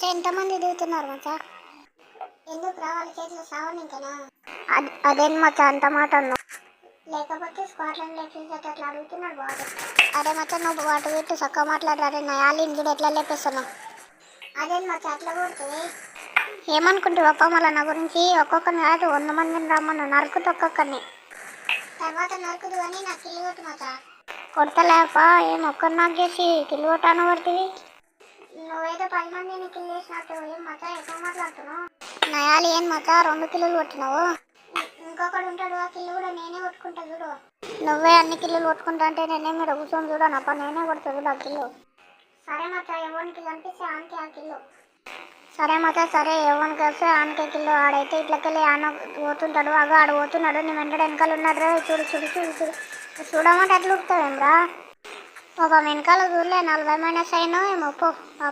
మచ్చా ఎంతమంది దిగుతున్నారు మచ్చా? ఎందుకు రా వాళ్ళ చేతిలో సావని ఇంకనా? అదేం మచ్చా అంత మాట అన్నావు? లేకపోతే స్కాట్లాండ్ లేపేసేట అట్లా అడుగుతున్నాడు బాగా. అరే మచ్చా నువ్వు వాటి వీటి చక్కగా మాట్లాడారే నయాలి ఇంజుడు ఎట్లా లేపేస్తున్నావు? అదేం మచ్చా అట్లా కొడుతుంది? ఏమనుకుంటావు అప్ప మళ్ళీ నా గురించి? ఒక్కొక్కరిని కాదు 100 మందిని రమ్మను నరుకుతూ ఒక్కొక్కరిని. తర్వాత నరుకుదు అని నాకు కిల్లు కొట్టు మచ్చా. కొడతలేప ఏం ఒక్కరు నాకు చేసి కిల్లు కొట్టాను పడుతుంది. నువ్వేదో 10 మందిని కిల్లు చేసినట్టు ఏం మచ్చా ఎక్కువ మాట్లాడుతున్నావు? నయాలి ఏం మచ్చా 2 కిల్లులు కొట్టినావు? ఇంకొకడు ఉంటాడు ఆ కిల్లు కూడా నేనే కొట్టుకుంటా చూడు. నువ్వే అన్ని కిల్లులు కొట్టుకుంటా అంటే నేనే మీద కూర్చొని చూడనప్ప నేనే కొడతా చూడు ఆ కిల్లు. సరే మచ్చా ఎవరికి కనిపిస్తే ఆనికి ఆ కిల్లు. సరే మచ్చా సరే ఎవరికి వస్తే ఆనికే కిల్లు. ఆడైతే ఇట్లకెళ్ళి ఆన పోతుంటాడు అగో ఆడు పోతున్నాడు నీ వెంట వెనకాల ఉన్నాడు రా చూడు చూడు చూడు చూడు చూడమంటే అట్లా ఉడుతావేమ్రా? ఒక వెనకాల చూడలే 40 మైనస్ అయినా ఏమో పో పాప.